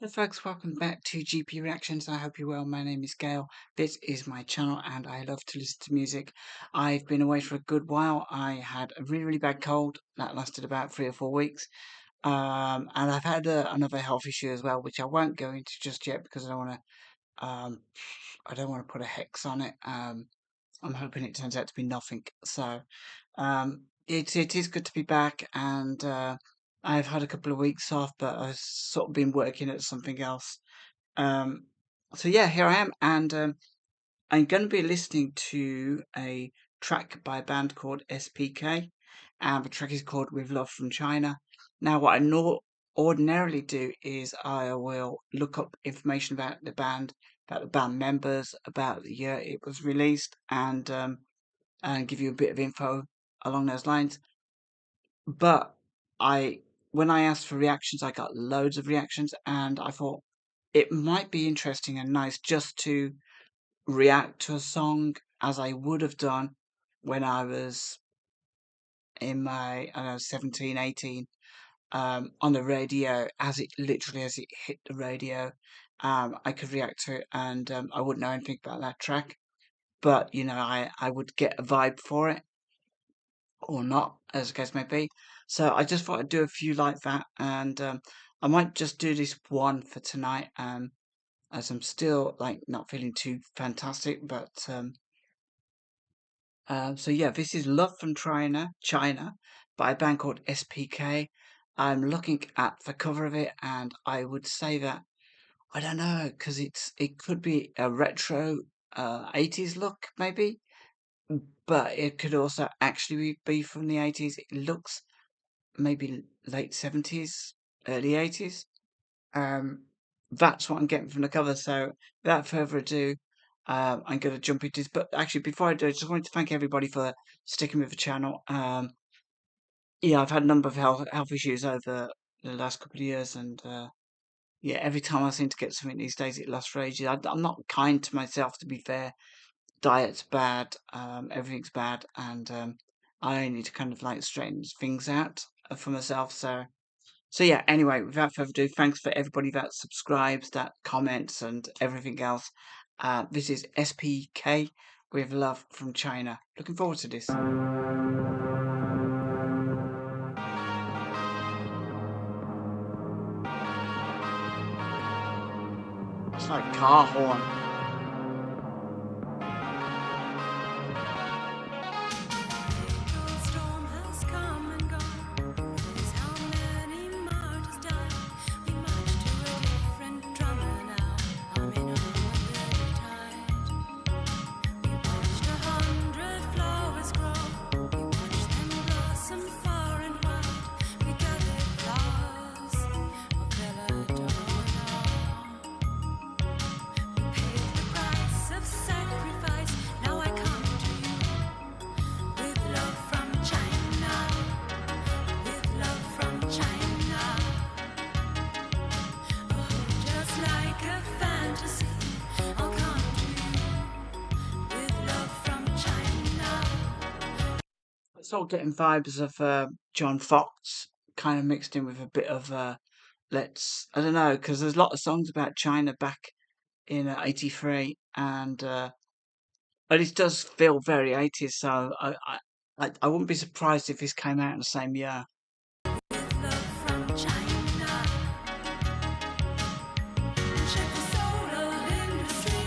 Hey folks, welcome back to GP Reactions. I hope you're well. My name is Gail. This is my channel and I love to listen to music. I've been away for a good while. I had a really bad cold that lasted about 3 or 4 weeks. And I've had another health issue as well, which I won't go into just yet because I don't want to put a hex on it. I'm hoping it turns out to be nothing. So it is good to be back, and I've had a couple of weeks off, but I've sort of been working at something else. Um, so yeah, here I am, and I'm going to be listening to a track by a band called SPK, and the track is called "With Love from China." Now, what I ordinarily do is I will look up information about the band members, about the year it was released, and give you a bit of info along those lines. But I, when I asked for reactions, I got loads of reactions, and I thought it might be interesting and nice just to react to a song as I would have done when I was in my, I don't know, 17, 18, on the radio, as it hit the radio. I could react to it, and I wouldn't know anything about that track, but I would get a vibe for it or not, as the case may be. So I just thought I'd do a few like that, and I might just do this one for tonight, as I'm still like not feeling too fantastic. But so yeah, this is "Love from China" by a band called SPK. I'm looking at the cover of it, and I would say that I don't know because it could be a retro 80s look maybe, but it could also actually be from the 80s. It looks maybe late 70s, early 80s. Um, that's what I'm getting from the cover. So without further ado, I'm going to jump into this. But actually, before I do, I just wanted to thank everybody for sticking with the channel. Yeah, I've had a number of health issues over the last couple of years, and yeah, every time I seem to get something these days, it lasts for ages. I'm not kind to myself, to be fair. Diet's bad, everything's bad, and I need to kind of like straighten things out for myself. So yeah, anyway, without further ado, thanks for everybody that subscribes, that comments, and everything else. This is SPK with "Love from China." Looking forward to this. It's like car horn. Storm has come and gone. Is how many martyrs died. We march to a different drummer now. I'm in a hundred tide. We watched 100 flowers grow. We watched them blossom far and wide. We gathered flowers of belladonna. We paid the price of sacrifice. Now I come to you with love from China. With love from China. Oh, just like a fantasy, I'll come to you with love from China. It's all getting vibes of John Fox, kind of mixed in with a bit of I don't know, because there's a lot of songs about China back in '83, and but it does feel very 80s. So I wouldn't be surprised if this came out in the same year. With love from China. Shake the soul of industry.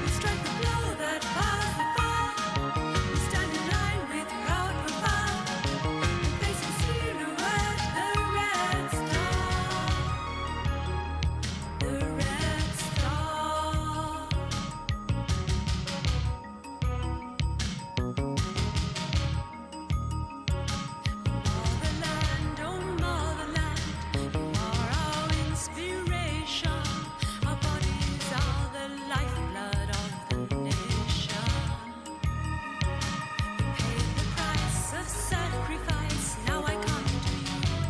We strike the blow that fires the fire. We stand in line with proud profile. And facing silhouette, the red star. The red star. Motherland, oh motherland, you are our inspiration. Our bodies are the lifeblood of the nation. We paid the price of sacrifice. Now I come to you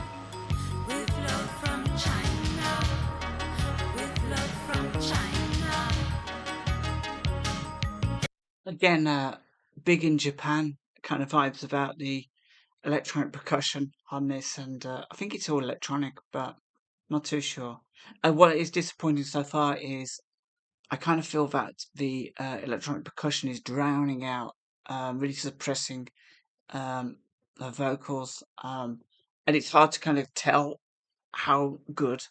with love from China. With love from China. Again, big in Japan kind of vibes about the electronic percussion on this, and I think it's all electronic, but Not too sure. What is disappointing so far is I kind of feel that the electronic percussion is drowning out, really suppressing um, her vocals, and it's hard to kind of tell how good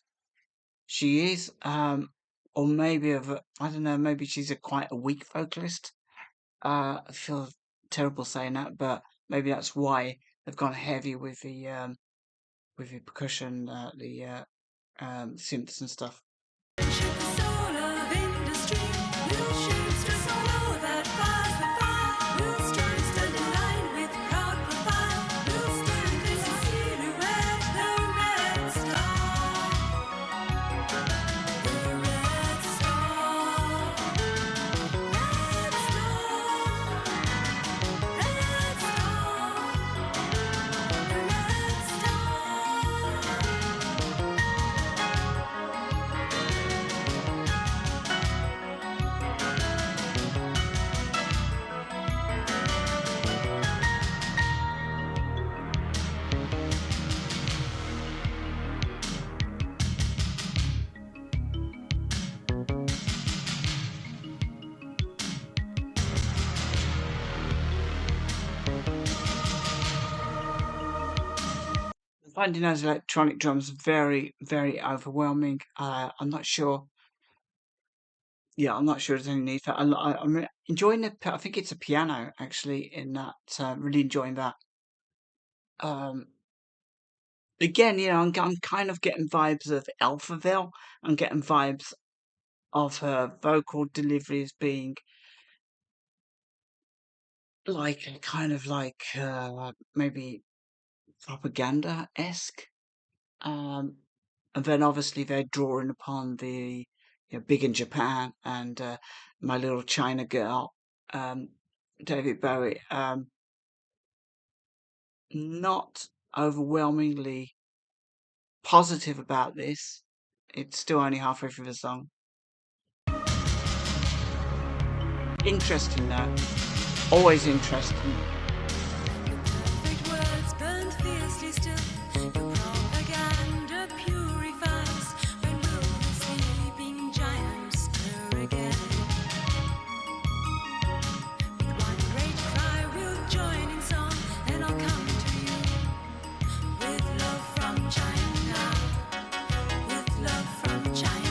she is, or maybe I don't know, maybe she's a quite a weak vocalist. I feel terrible saying that, but maybe that's why they've gone heavy with the percussion, the synths and stuff. Shoot the soul of industry. We'll shoot stress all over that fires the fire. We'll stand in line with proud profile. We'll stand in the silhouette, the red star. The red star. Red star. Red Finding those electronic drums very, very overwhelming. I'm not sure there's any need for it. I'm enjoying I think it's a piano actually in that. Really enjoying that. Um, Again, I'm kind of getting vibes of Alphaville. I'm getting vibes of her vocal deliveries being like kind of like maybe propaganda-esque. Um, and then obviously they're drawing upon the Big in Japan and My Little China Girl, um, David Bowie. Not overwhelmingly positive about this. It's still only halfway through the song. Interesting though. Always interesting. perfect words burned fiercely still. Your propaganda purifies. When will the sleeping giants stir again? With one great cry, we'll join in song, and I'll come to you with love from China. With love from China.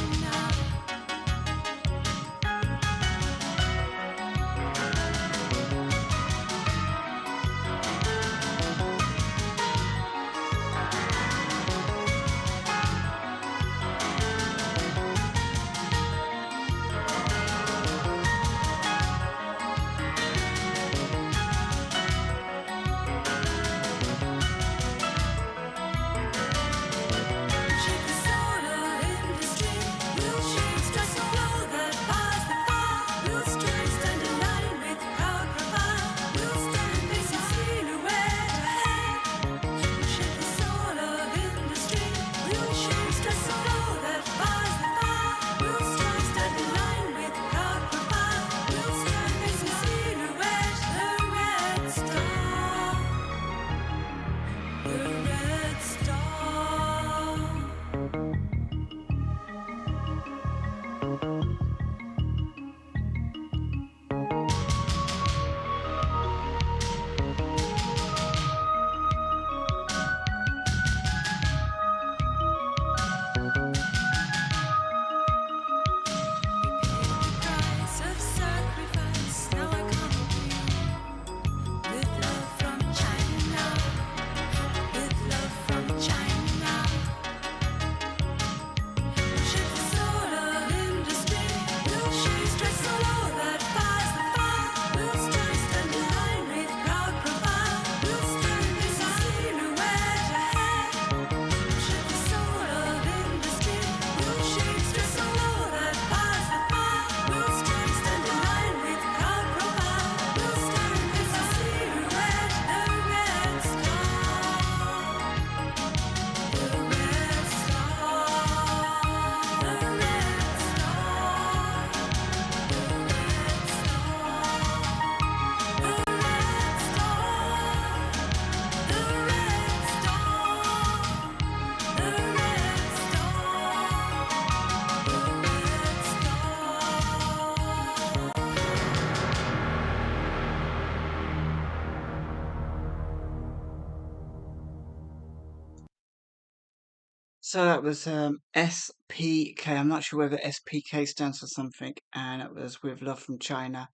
So that was SPK. I'm not sure whether SPK stands for something, and it was With Love from China.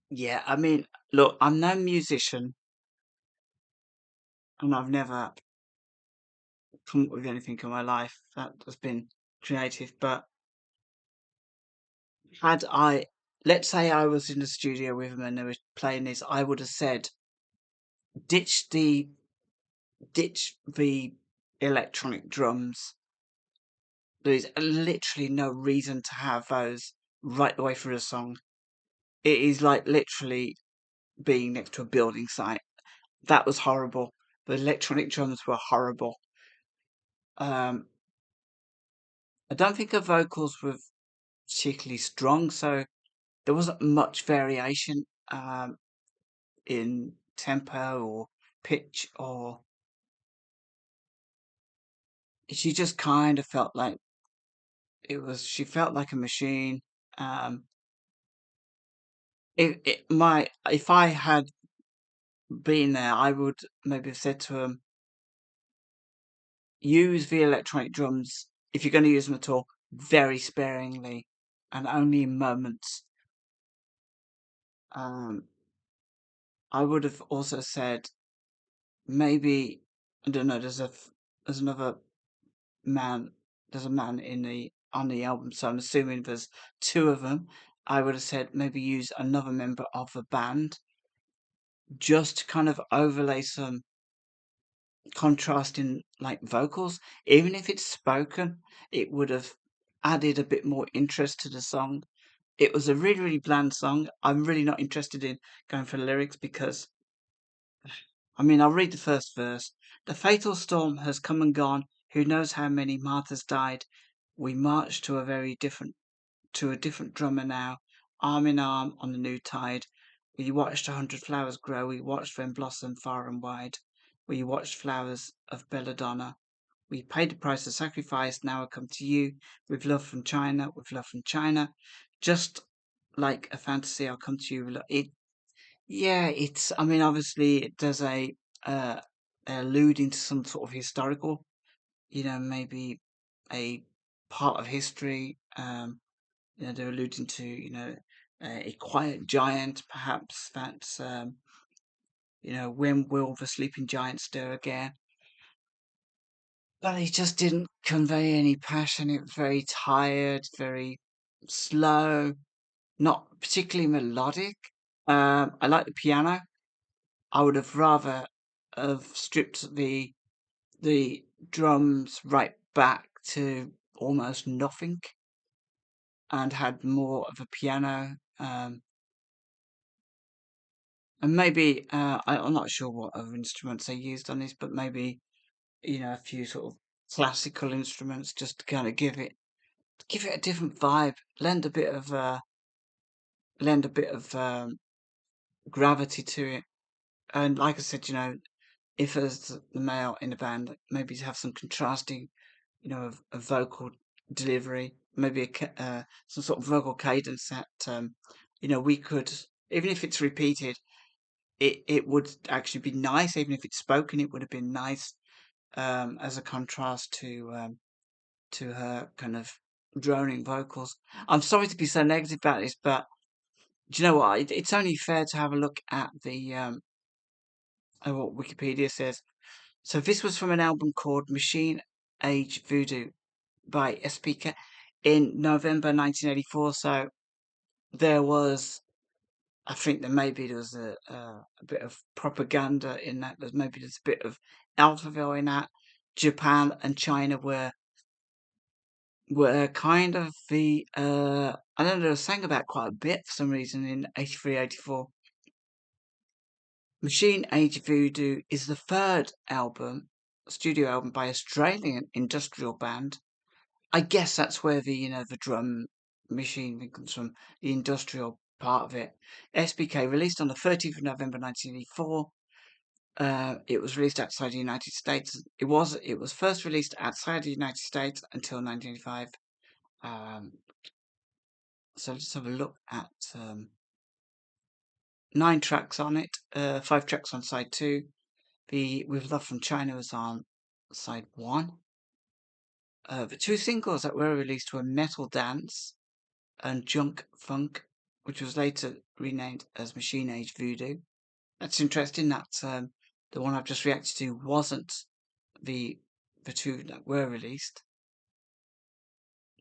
Yeah, I mean, look, I'm no musician, and I've never come up with anything in my life that has been creative. But had I, let's say I was in the studio with them and they were playing this, I would have said, ditch the ditch the electronic drums. There is literally no reason to have those right the way through the song. It is like literally being next to a building site. That was horrible. The electronic drums were horrible. Um, I don't think her vocals were particularly strong, so there wasn't much variation in tempo or pitch, or she just kind of felt like she felt like a machine. Um, if I had been there, I would maybe have said to him, use the electronic drums if you're going to use them at all, very sparingly and only in moments. Um, I would have also said maybe I don't know. There's another man. There's a man in the on the album, so I'm assuming there's two of them. I would have said maybe use another member of the band just to kind of overlay some contrasting like vocals, even if it's spoken, it would have added a bit more interest to the song. It was a really, really bland song. I'm really not interested in going for the lyrics because, I mean, I'll read the first verse. The fatal storm has come and gone. Who knows how many martyrs died? We march to a different drummer now, arm in arm on the new tide. We watched 100 flowers grow. We watched them blossom far and wide. We watched flowers of belladonna. We paid the price of sacrifice. Now I come to you with love from China, with love from China. Just like a fantasy, I'll come to you. Yeah, it's. I mean, obviously, it does uh, alluding to some sort of historical, maybe a part of history. They're alluding to, a quiet giant, perhaps. That's, when will the sleeping giant stir again? But he just didn't convey any passion. It was very tired, very slow, not particularly melodic. I like the piano. I would have rather have stripped the drums right back to almost nothing and had more of a piano. And maybe I'm not sure what other instruments they used on this, but maybe a few sort of classical instruments just to kind of give it a different vibe, lend a bit of gravity to it. And like I said, if there's the male in the band, maybe to have some contrasting, a vocal delivery, maybe some sort of vocal cadence that we could, even if it's repeated, it would actually be nice. Even if it's spoken, it would have been nice as a contrast to her kind of droning vocals. I'm sorry to be so negative about this, but do you know what? It's only fair to have a look at the what Wikipedia says. So this was from an album called Machine Age Voodoo by SPK in November 1984. So there was, I think that maybe there was a bit of propaganda in that. There's a bit of Alphaville in that. Japan and China were kind of the I don't know, they were sang about quite a bit for some reason in 83, 84. Machine Age Voodoo is the third studio album by Australian industrial band. I guess that's where the drum machine thing comes from, the industrial part of it. SPK released on the 13th of November 1984. It was released outside the United States. It was first released outside the United States until 1985. So let's have a look at 9 tracks on it. 5 tracks on side 2. The With Love from China was on side 1. The 2 singles that were released were Metal Dance and Junk Funk, which was later renamed as Machine Age Voodoo. That's interesting that the one I've just reacted to wasn't the 2 that were released.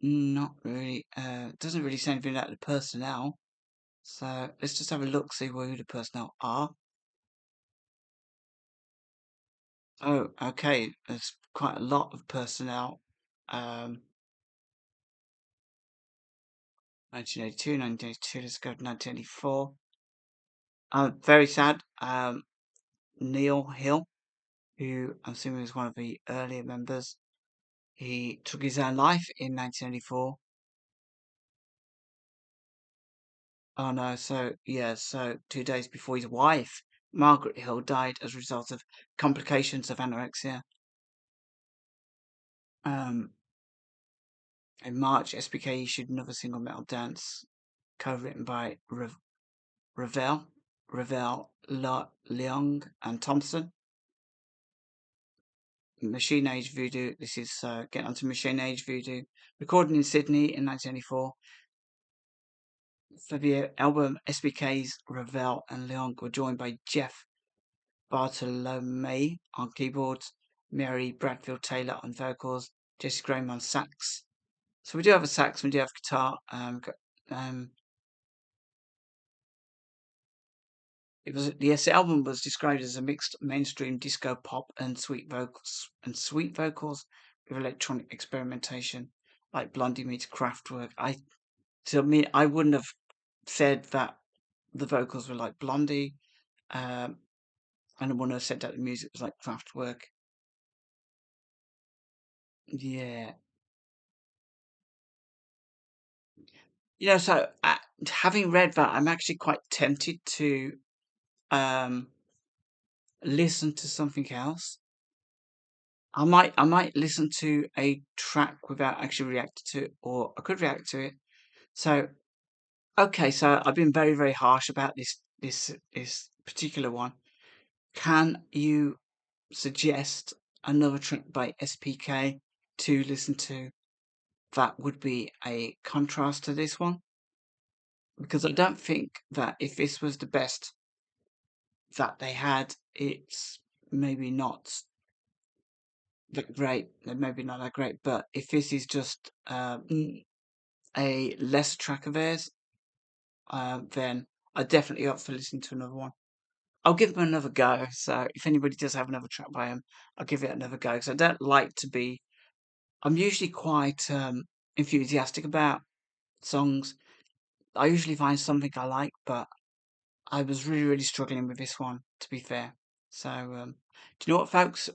Not really. Doesn't really say anything about the personnel. So let's just have a look, see who the personnel are. Oh, okay. There's quite a lot of personnel. 1982, 1982. Let's go to 1984. Very sad. Neil Hill, who I'm assuming is one of the earlier members, he took his own life in 1984. Oh no, so yeah, so 2 days before his wife, Margaret Hill, died as a result of complications of anorexia. Um, in March, SPK issued another single, Metal Dance, co-written by Ravel, Leong, and Thompson. Machine Age Voodoo. This is getting onto Machine Age Voodoo. Recorded in Sydney in 1984. For the album, SPK's Ravel and Leong were joined by Jeff Bartolome on keyboards, Mary Bradfield Taylor on vocals, Jesse Graham on sax. So we do have a sax, we do have guitar. The album was described as a mixed mainstream disco pop and sweet vocals with electronic experimentation, like Blondie meets Kraftwerk. I wouldn't have said that the vocals were like Blondie, and I wouldn't have said that the music was like Kraftwerk. Yeah, so having read that, I'm actually quite tempted to um, listen to something else. I might listen to a track without actually reacting to it, or I could react to it. So okay, so I've been very, very harsh about this particular one. Can you suggest another track by SPK to listen to that would be a contrast to this one? Because I don't think that if this was the best that they had, it's maybe not that great. Maybe not that great, but if this is just a lesser track of theirs, then I definitely up for listening to another one. I'll give them another go. So if anybody does have another track by them, I'll give it another go. Because I don't like to be. I'm usually quite enthusiastic about songs. I usually find something I like, but I was really, really struggling with this one, to be fair. So, do you know what, folks?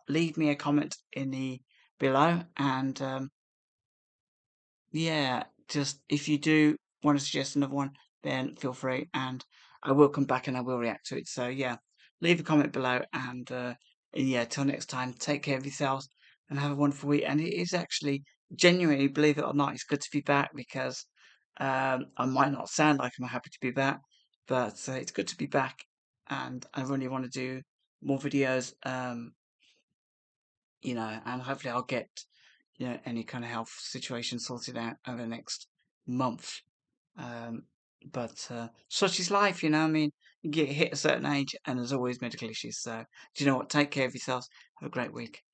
Leave me a comment in the below, and yeah, just if you do want to suggest another one, then feel free, and I will come back and I will react to it. So yeah, leave a comment below, and yeah, till next time, take care of yourselves and have a wonderful week. And it is actually genuinely, believe it or not, it's good to be back because I might not sound like I'm happy to be back, but it's good to be back, and I really want to do more videos. And hopefully I'll get, any kind of health situation sorted out over the next month. Um, but such is life, I mean, you get hit a certain age and there's always medical issues. So, do you know what? Take care of yourselves. Have a great week.